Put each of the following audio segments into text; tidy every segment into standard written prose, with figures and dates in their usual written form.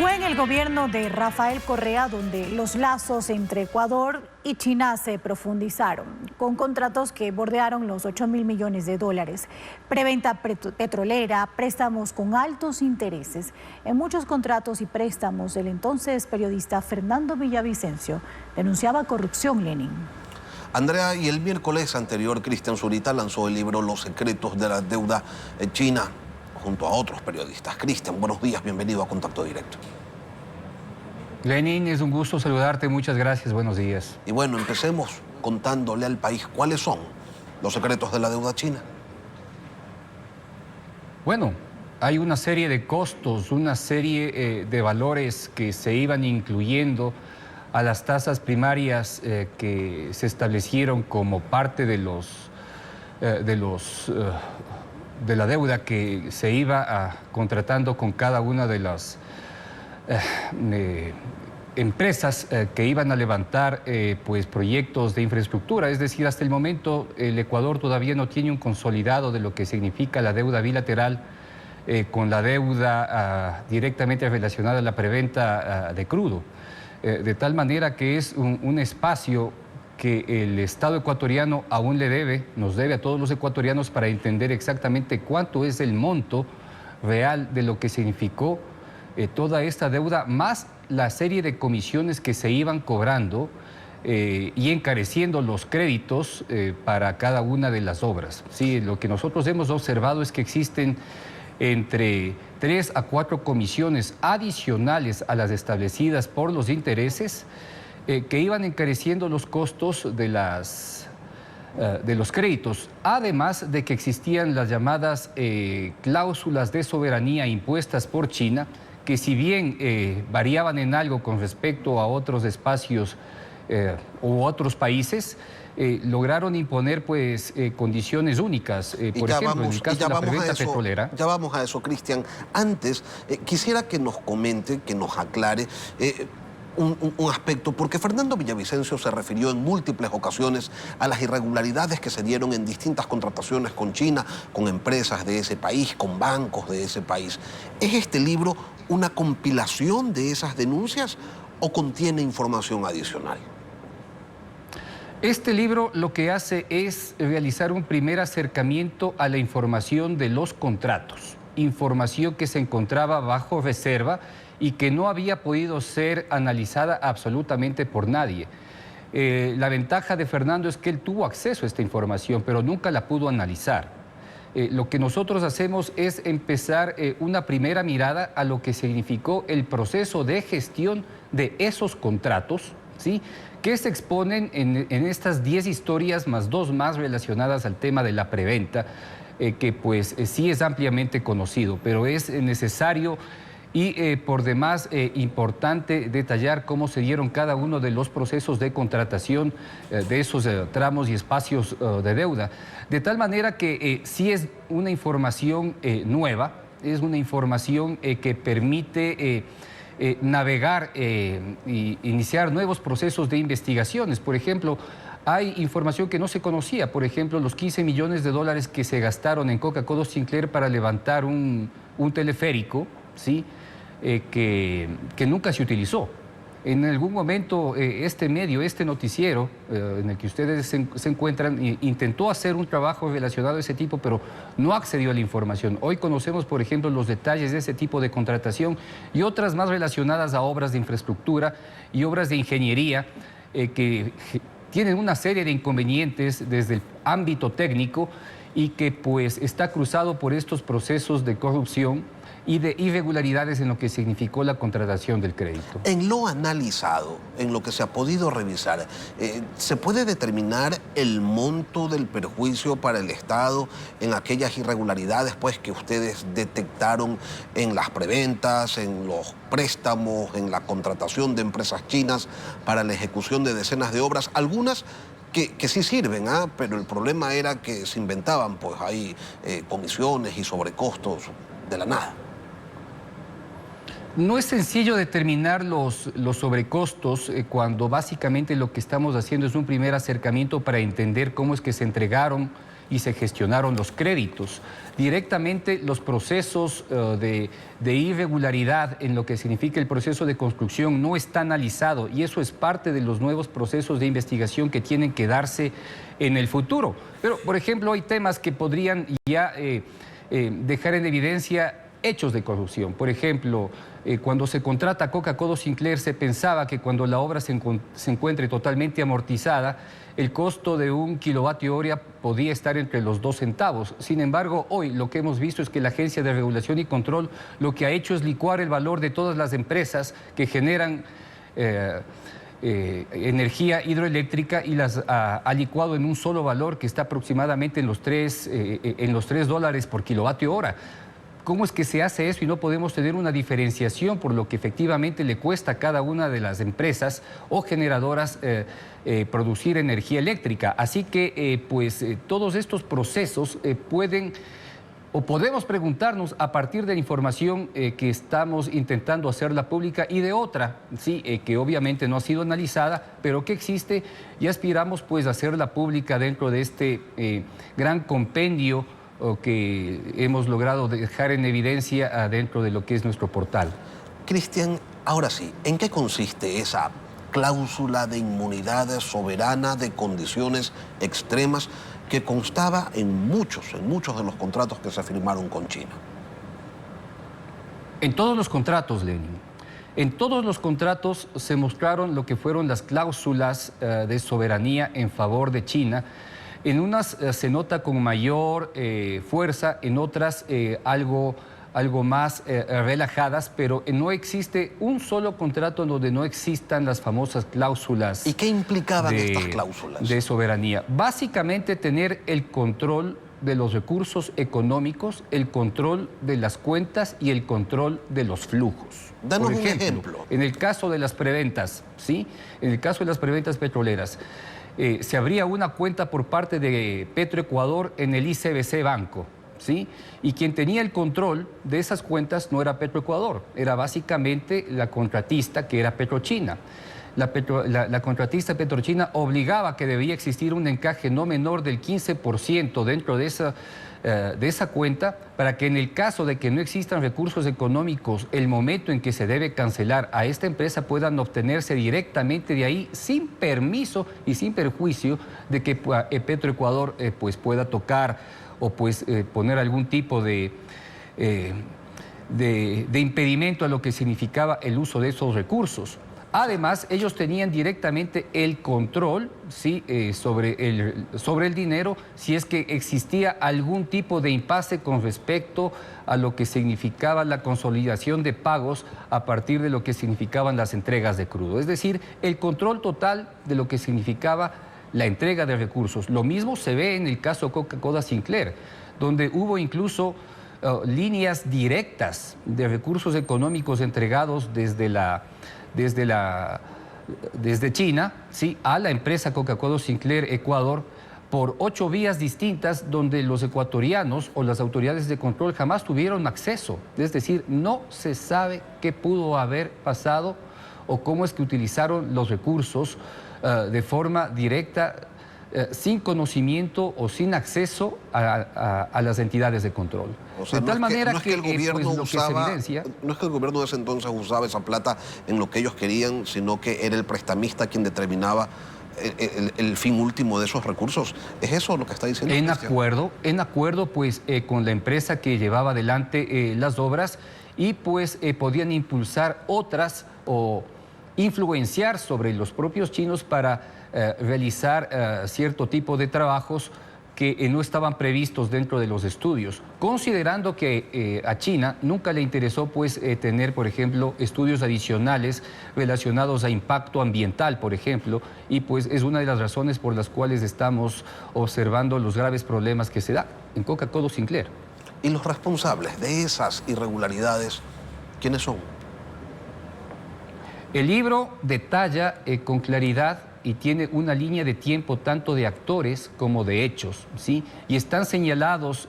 Fue en el gobierno de Rafael Correa donde los lazos entre Ecuador y China se profundizaron, con contratos que bordearon los 8.000 millones de dólares, preventa petrolera, préstamos con altos intereses. En muchos contratos y préstamos, el entonces periodista Fernando Villavicencio denunciaba corrupción, Lenin. Andrea, y el miércoles anterior, Cristian Zurita lanzó el libro Los secretos de la deuda china, junto a otros periodistas. Cristian, buenos días, bienvenido a Contacto Directo. Lenin, es un gusto saludarte, muchas gracias, buenos días. Y bueno, empecemos contándole al país cuáles son los secretos de la deuda china. Bueno, hay una serie de costos, una serie de valores que se iban incluyendo a las tasas primarias que se establecieron como parte de la deuda que se iba contratando con cada una de las empresas que iban a levantar pues proyectos de infraestructura. Es decir, hasta el momento el Ecuador todavía no tiene un consolidado de lo que significa la deuda bilateral con la deuda directamente relacionada a la preventa de crudo. De tal manera que es un espacio que el Estado ecuatoriano aún le debe, nos debe a todos los ecuatorianos para entender exactamente cuánto es el monto real de lo que significó toda esta deuda, más la serie de comisiones que se iban cobrando y encareciendo los créditos para cada una de las obras. Sí, lo que nosotros hemos observado es que existen entre 3 a 4 comisiones adicionales a las establecidas por los intereses que iban encareciendo los costos de los créditos, además de que existían las llamadas cláusulas de soberanía impuestas por China, que si bien variaban en algo con respecto a otros espacios u otros países, lograron imponer pues condiciones únicas, por ejemplo, en el caso de la preventa petrolera. Ya vamos a eso, Cristian. Antes, quisiera que nos comente, que nos aclare un aspecto, porque Fernando Villavicencio se refirió en múltiples ocasiones a las irregularidades que se dieron en distintas contrataciones con China, con empresas de ese país, con bancos de ese país. ¿Es este libro una compilación de esas denuncias o contiene información adicional? Este libro lo que hace es realizar un primer acercamiento a la información de los contratos, información que se encontraba bajo reserva y que no había podido ser analizada absolutamente por nadie. La ventaja de Fernando es que él tuvo acceso a esta información, pero nunca la pudo analizar. Lo que nosotros hacemos es empezar una primera mirada a lo que significó el proceso de gestión de esos contratos, ¿sí?, que se exponen en estas 10 historias más 2 más relacionadas al tema de la preventa, que pues sí es ampliamente conocido, pero es necesario y por demás importante detallar cómo se dieron cada uno de los procesos de contratación de esos tramos y espacios de deuda. De tal manera que sí es una información nueva, es una información que permite navegar e iniciar nuevos procesos de investigaciones. Por ejemplo, hay información que no se conocía, por ejemplo, los 15 millones de dólares que se gastaron en Coca-Cola Sinclair para levantar un teleférico, ¿sí?, que nunca se utilizó. En algún momento este medio, este noticiero en el que ustedes se encuentran, intentó hacer un trabajo relacionado a ese tipo, pero no accedió a la información. Hoy conocemos, por ejemplo, los detalles de ese tipo de contratación y otras más relacionadas a obras de infraestructura y obras de ingeniería que tienen una serie de inconvenientes desde el ámbito técnico y que pues está cruzado por estos procesos de corrupción y de irregularidades en lo que significó la contratación del crédito. En lo analizado, en lo que se ha podido revisar, ¿se puede determinar el monto del perjuicio para el Estado en aquellas irregularidades pues, que ustedes detectaron en las preventas, en los préstamos, en la contratación de empresas chinas para la ejecución de decenas de obras? Algunas que sí sirven, pero el problema era que se inventaban pues ahí comisiones y sobrecostos de la nada. No es sencillo determinar los sobrecostos cuando básicamente lo que estamos haciendo es un primer acercamiento para entender cómo es que se entregaron y se gestionaron los créditos. Directamente los procesos de irregularidad en lo que significa el proceso de construcción no está analizado y eso es parte de los nuevos procesos de investigación que tienen que darse en el futuro. Pero, por ejemplo, hay temas que podrían ya dejar en evidencia hechos de corrupción. Por ejemplo, cuando se contrata Coca-Cola Sinclair, se pensaba que cuando la obra se encuentre totalmente amortizada, el costo de 1 kilovatio hora podía estar entre los 2 centavos. Sin embargo, hoy lo que hemos visto es que la Agencia de Regulación y Control lo que ha hecho es licuar el valor de todas las empresas que generan energía hidroeléctrica y las ha licuado en un solo valor que está aproximadamente en los $3 por kilovatio hora. ¿Cómo es que se hace eso y no podemos tener una diferenciación por lo que efectivamente le cuesta a cada una de las empresas o generadoras producir energía eléctrica? Así que todos estos procesos pueden o podemos preguntarnos a partir de la información que estamos intentando hacerla pública y de otra, sí, que obviamente no ha sido analizada, pero que existe y aspiramos pues a hacerla pública dentro de este gran compendio que hemos logrado dejar en evidencia dentro de lo que es nuestro portal. Cristian, ahora sí, ¿en qué consiste esa cláusula de inmunidad soberana de condiciones extremas que constaba en muchos de los contratos que se firmaron con China? En todos los contratos, Lenin. En todos los contratos se mostraron lo que fueron las cláusulas de soberanía en favor de China. En unas se nota con mayor fuerza, en otras algo más relajadas, pero no existe un solo contrato en donde no existan las famosas cláusulas. ¿Y qué implicaban estas cláusulas? De soberanía. Básicamente tener el control de los recursos económicos, el control de las cuentas y el control de los flujos. Danos un ejemplo. En el caso de las preventas, ¿sí? En el caso de las preventas petroleras, se abría una cuenta por parte de Petroecuador en el ICBC Banco, ¿sí? Y quien tenía el control de esas cuentas no era Petroecuador, era básicamente la contratista, que era Petrochina. La contratista Petrochina obligaba que debía existir un encaje no menor del 15% dentro de esa cuenta para que en el caso de que no existan recursos económicos, el momento en que se debe cancelar a esta empresa puedan obtenerse directamente de ahí sin permiso y sin perjuicio de que Petroecuador pues pueda tocar o pues poner algún tipo de impedimento a lo que significaba el uso de esos recursos. Además, ellos tenían directamente el control, ¿sí? sobre el dinero, si es que existía algún tipo de impasse con respecto a lo que significaba la consolidación de pagos a partir de lo que significaban las entregas de crudo. Es decir, el control total de lo que significaba la entrega de recursos. Lo mismo se ve en el caso Coca-Cola Sinclair, donde hubo incluso líneas directas de recursos económicos entregados desde China, ¿sí? a la empresa Coca-Cola Sinclair Ecuador por 8 vías distintas donde los ecuatorianos o las autoridades de control jamás tuvieron acceso. Es decir, no se sabe qué pudo haber pasado o cómo es que utilizaron los recursos de forma directa, sin conocimiento o sin acceso a las entidades de control. O sea, de tal manera no es que el gobierno pues, no es que el gobierno de ese entonces usaba esa plata en lo que ellos querían, sino que era el prestamista quien determinaba el fin último de esos recursos. ¿Es eso lo que está diciendo? En acuerdo pues con la empresa que llevaba adelante las obras y pues podían impulsar otras o influenciar sobre los propios chinos para realizar cierto tipo de trabajos que no estaban previstos dentro de los estudios, considerando que a China nunca le interesó pues tener, por ejemplo, estudios adicionales relacionados a impacto ambiental, por ejemplo, y pues es una de las razones por las cuales estamos observando los graves problemas que se dan en Coca-Cola Sinclair. ¿Y los responsables de esas irregularidades, quiénes son? El libro detalla con claridad y tiene una línea de tiempo tanto de actores como de hechos, ¿sí? Y están señalados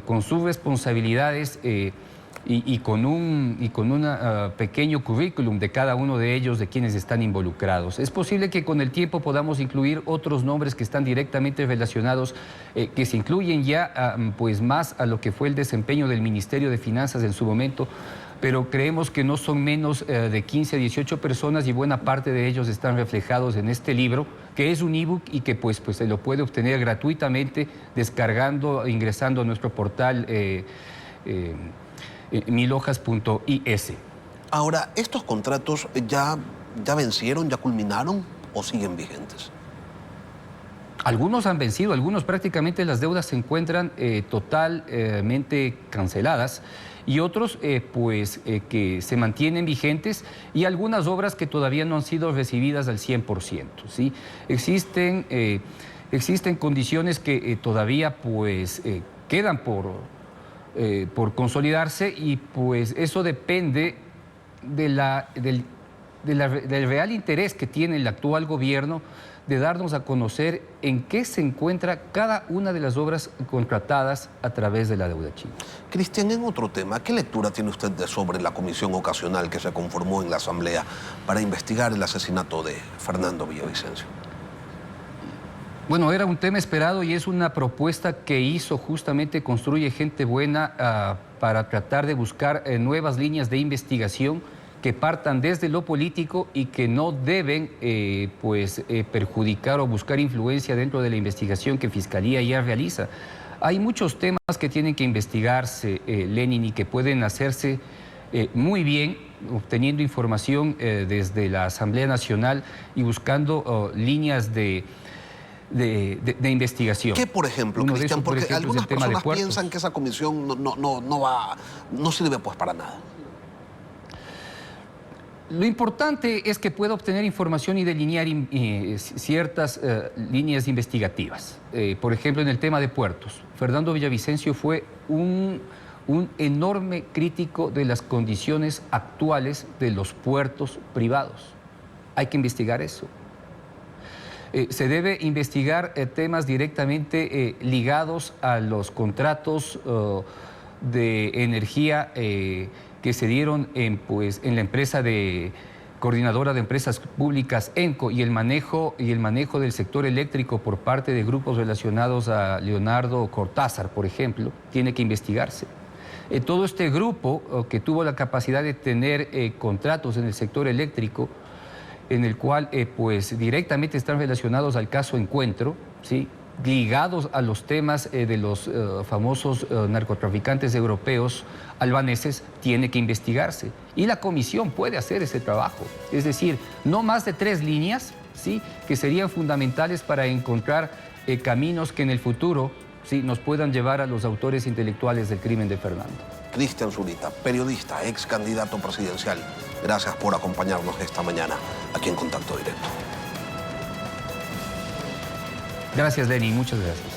con sus responsabilidades y con un pequeño currículum de cada uno de ellos, de quienes están involucrados. Es posible que con el tiempo podamos incluir otros nombres que están directamente relacionados, que se incluyen ya pues más a lo que fue el desempeño del Ministerio de Finanzas en su momento, pero creemos que no son menos de 15 a 18 personas y buena parte de ellos están reflejados en este libro, que es un ebook y que pues se lo puede obtener gratuitamente descargando, ingresando a nuestro portal milhojas.is. Ahora, ¿estos contratos ya vencieron, ya culminaron o siguen vigentes? Algunos han vencido, algunos prácticamente las deudas se encuentran totalmente canceladas y otros que se mantienen vigentes y algunas obras que todavía no han sido recibidas al 100%, ¿sí? Existen condiciones que todavía quedan por consolidarse y pues eso depende del real interés que tiene el actual gobierno de darnos a conocer en qué se encuentra cada una de las obras contratadas a través de la deuda china. Cristian, en otro tema, ¿qué lectura tiene usted sobre la comisión ocasional que se conformó en la Asamblea para investigar el asesinato de Fernando Villavicencio? Bueno, era un tema esperado y es una propuesta que hizo justamente Construye Gente Buena para tratar de buscar nuevas líneas de investigación que partan desde lo político y que no deben perjudicar o buscar influencia dentro de la investigación que Fiscalía ya realiza. Hay muchos temas que tienen que investigarse, Lenin, y que pueden hacerse muy bien, obteniendo información desde la Asamblea Nacional y buscando líneas de investigación. ¿Qué, por ejemplo, Cristian? Porque algunas personas piensan que esa comisión no sirve pues para nada. Lo importante es que pueda obtener información y delinear ciertas líneas investigativas. Por ejemplo, en el tema de puertos, Fernando Villavicencio fue un enorme crítico de las condiciones actuales de los puertos privados. Hay que investigar eso. Se debe investigar temas directamente ligados a los contratos de energía que se dieron en la empresa coordinadora de empresas públicas ENCO y el manejo del sector eléctrico por parte de grupos relacionados a Leonardo Cortázar, por ejemplo, tiene que investigarse. Todo este grupo que tuvo la capacidad de tener contratos en el sector eléctrico, en el cual directamente están relacionados al caso Encuentro, ¿sí?, ligados a los temas de los famosos narcotraficantes europeos albaneses, tiene que investigarse. Y la comisión puede hacer ese trabajo. Es decir, no más de 3 líneas, ¿sí?, que serían fundamentales para encontrar caminos que en el futuro, ¿sí?, nos puedan llevar a los autores intelectuales del crimen de Fernando. Cristian Zurita, periodista, ex candidato presidencial. Gracias por acompañarnos esta mañana aquí en Contacto Directo. Gracias, Lenny. Muchas gracias.